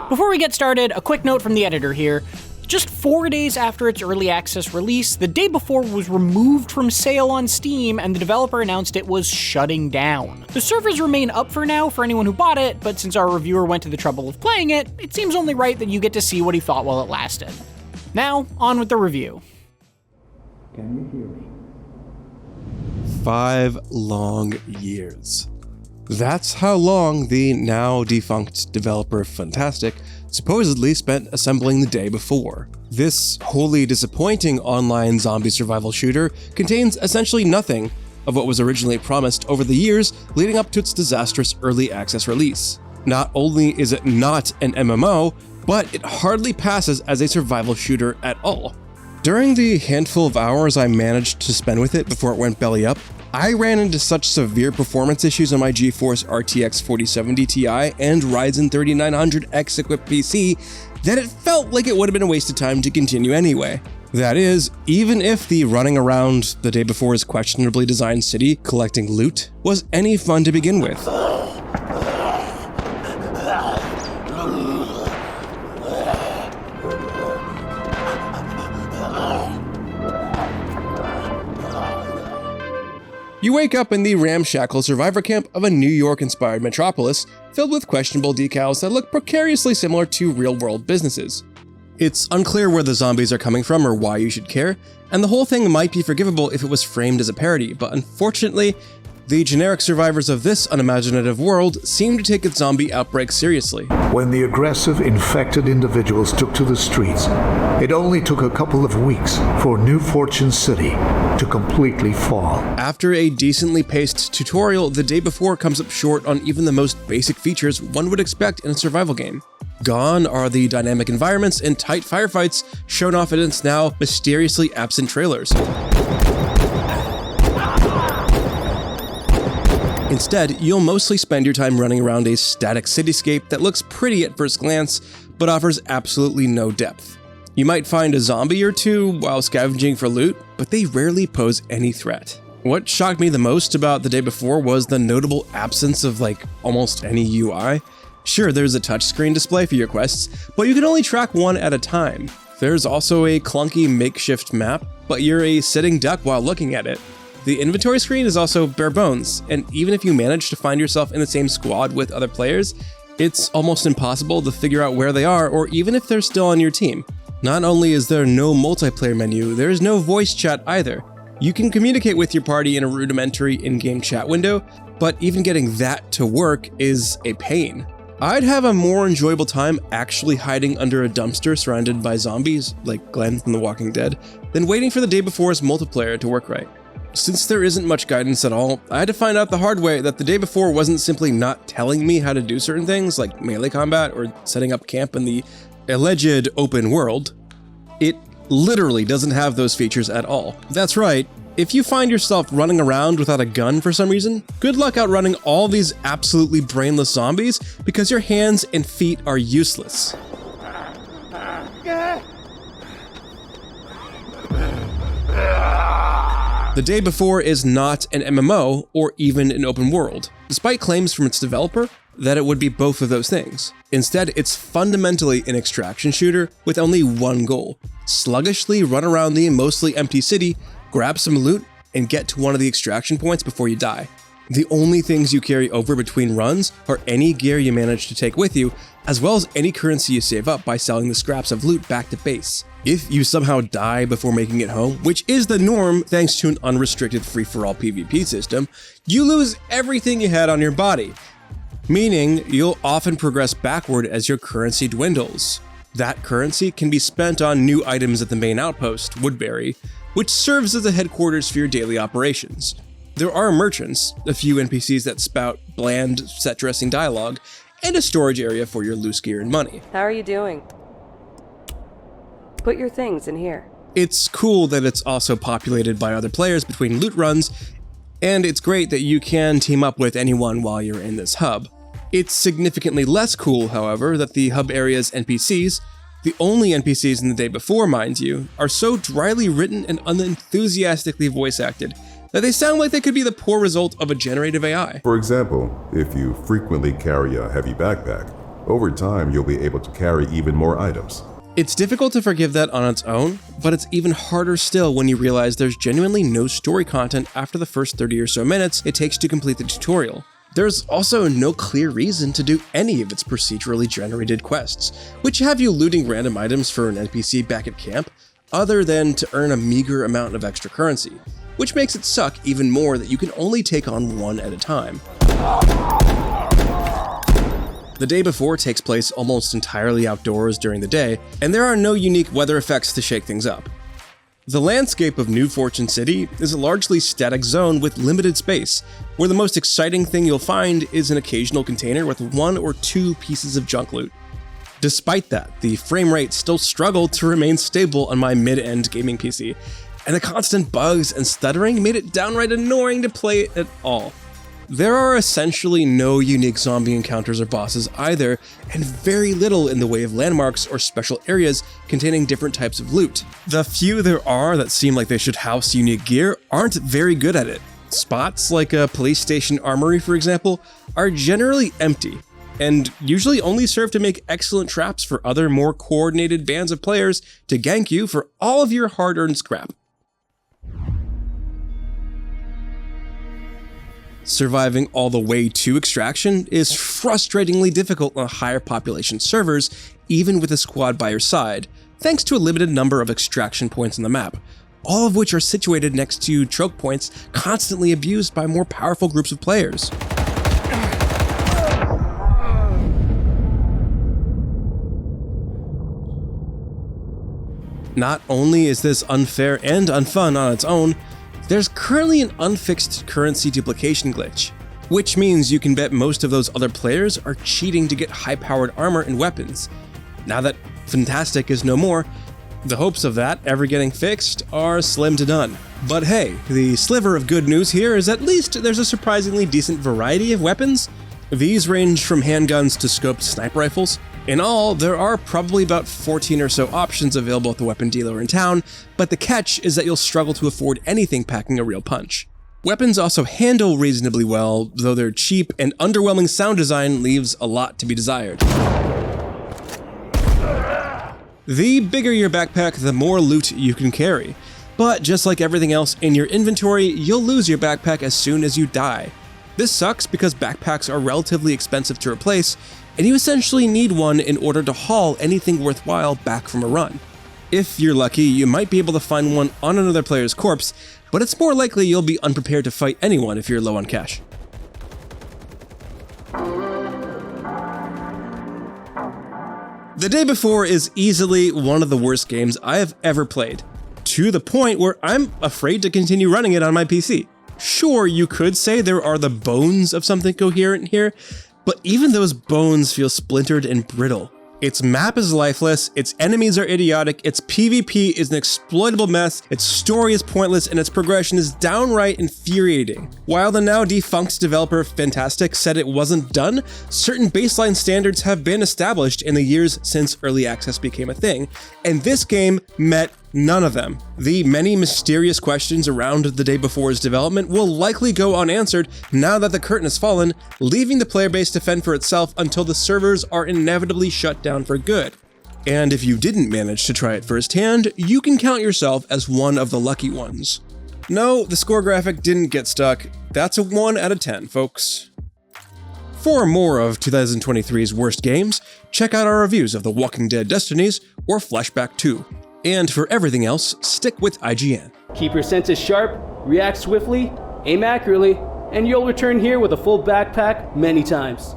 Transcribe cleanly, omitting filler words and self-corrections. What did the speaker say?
Before we get started, a quick note from the editor here. Just 4 days after its early access release, the day before was removed from sale on Steam, and the developer announced it was shutting down. The servers remain up for now for anyone who bought it, but since our reviewer went to the trouble of playing it, it seems only right that you get to see what he thought while it lasted. Now, on with the review. Can you hear me? 5 long years. That's how long the now defunct developer Fantastic supposedly spent assembling the day before. This wholly disappointing online zombie survival shooter contains essentially nothing of what was originally promised over the years leading up to its disastrous early access release. Not only is it not an MMO, but it hardly passes as a survival shooter at all. During the handful of hours I managed to spend with it before it went belly up, I ran into such severe performance issues on my GeForce RTX 4070 Ti and Ryzen 3900X equipped PC that it felt like it would have been a waste of time to continue anyway. That is, even if the running around the day before's questionably designed city collecting loot was any fun to begin with. You wake up in the ramshackle survivor camp of a New York-inspired metropolis filled with questionable decals that look precariously similar to real-world businesses. It's unclear where the zombies are coming from or why you should care, and the whole thing might be forgivable if it was framed as a parody, but unfortunately, the generic survivors of this unimaginative world seem to take its zombie outbreak seriously. When the aggressive, infected individuals took to the streets, it only took a couple of weeks for New Fortune City to completely fall. After a decently paced tutorial, the day before comes up short on even the most basic features one would expect in a survival game. Gone are the dynamic environments and tight firefights shown off in its now mysteriously absent trailers. Instead, you'll mostly spend your time running around a static cityscape that looks pretty at first glance, but offers absolutely no depth. You might find a zombie or two while scavenging for loot, but they rarely pose any threat. What shocked me the most about the day before was the notable absence of almost any UI. Sure, there's a touchscreen display for your quests, but you can only track one at a time. There's also a clunky makeshift map, but you're a sitting duck while looking at it. The inventory screen is also bare bones, and even if you manage to find yourself in the same squad with other players, it's almost impossible to figure out where they are or even if they're still on your team. Not only is there no multiplayer menu, there is no voice chat either. You can communicate with your party in a rudimentary in-game chat window, but even getting that to work is a pain. I'd have a more enjoyable time actually hiding under a dumpster surrounded by zombies, like Glenn from The Walking Dead, than waiting for the day before's multiplayer to work right. Since there isn't much guidance at all, I had to find out the hard way that the day before wasn't simply not telling me how to do certain things like melee combat or setting up camp in the alleged open world. It literally doesn't have those features at all. That's right, if you find yourself running around without a gun for some reason, good luck outrunning all these absolutely brainless zombies because your hands and feet are useless. The day before is not an MMO or even an open world, despite claims from its developer that it would be both of those things. Instead, it's fundamentally an extraction shooter with only one goal: sluggishly run around the mostly empty city, grab some loot, and get to one of the extraction points before you die. The only things you carry over between runs are any gear you manage to take with you, as well as any currency you save up by selling the scraps of loot back to base. If you somehow die before making it home, which is the norm thanks to an unrestricted free-for-all PvP system, you lose everything you had on your body, meaning you'll often progress backward as your currency dwindles. That currency can be spent on new items at the main outpost, Woodbury, which serves as the headquarters for your daily operations. There are merchants, a few NPCs that spout bland, set-dressing dialogue, and a storage area for your loose gear and money. How are you doing? Put your things in here. It's cool that it's also populated by other players between loot runs, and it's great that you can team up with anyone while you're in this hub. It's significantly less cool, however, that the hub area's NPCs, the only NPCs in the day before, mind you, are so dryly written and unenthusiastically voice acted that they sound like they could be the poor result of a generative AI. For example, if you frequently carry a heavy backpack, over time you'll be able to carry even more items. It's difficult to forgive that on its own, but it's even harder still when you realize there's genuinely no story content after the first 30 or so minutes it takes to complete the tutorial. There's also no clear reason to do any of its procedurally generated quests, which have you looting random items for an NPC back at camp, other than to earn a meager amount of extra currency, which makes it suck even more that you can only take on one at a time. The day before takes place almost entirely outdoors during the day, and there are no unique weather effects to shake things up. The landscape of New Fortune City is a largely static zone with limited space, where the most exciting thing you'll find is an occasional container with 1 or 2 pieces of junk loot. Despite that, the frame rate still struggled to remain stable on my mid-end gaming PC, and the constant bugs and stuttering made it downright annoying to play it at all. There are essentially no unique zombie encounters or bosses either, and very little in the way of landmarks or special areas containing different types of loot. The few there are that seem like they should house unique gear aren't very good at it. Spots like a police station armory, for example, are generally empty, and usually only serve to make excellent traps for other more coordinated bands of players to gank you for all of your hard-earned scrap. Surviving all the way to extraction is frustratingly difficult on higher population servers, even with a squad by your side, thanks to a limited number of extraction points on the map, all of which are situated next to choke points constantly abused by more powerful groups of players. Not only is this unfair and unfun on its own, there's currently an unfixed currency duplication glitch, which means you can bet most of those other players are cheating to get high-powered armor and weapons. Now that Fantastic is no more, the hopes of that ever getting fixed are slim to none. But hey, the sliver of good news here is at least there's a surprisingly decent variety of weapons. These range from handguns to scoped sniper rifles. In all, there are probably about 14 or so options available at the weapon dealer in town, but the catch is that you'll struggle to afford anything packing a real punch. Weapons also handle reasonably well, though their cheap and underwhelming sound design leaves a lot to be desired. The bigger your backpack, the more loot you can carry. But just like everything else in your inventory, you'll lose your backpack as soon as you die. This sucks because backpacks are relatively expensive to replace, and you essentially need one in order to haul anything worthwhile back from a run. If you're lucky, you might be able to find one on another player's corpse, but it's more likely you'll be unprepared to fight anyone if you're low on cash. The Day Before is easily one of the worst games I have ever played, to the point where I'm afraid to continue running it on my PC. Sure, you could say there are the bones of something coherent here, but even those bones feel splintered and brittle. Its map is lifeless, its enemies are idiotic, its PvP is an exploitable mess, its story is pointless, and its progression is downright infuriating. While the now defunct developer Fantastic said it wasn't done, certain baseline standards have been established in the years since early access became a thing, and this game met none of them. The many mysterious questions around The Day Before's development will likely go unanswered now that the curtain has fallen, leaving the player base to fend for itself until the servers are inevitably shut down for good. And if you didn't manage to try it firsthand, you can count yourself as one of the lucky ones. No, the score graphic didn't get stuck. That's a 1 out of 10, folks. For more of 2023's worst games, check out our reviews of The Walking Dead Destinies or Flashback 2. And for everything else, stick with IGN. Keep your senses sharp, react swiftly, aim accurately, and you'll return here with a full backpack many times.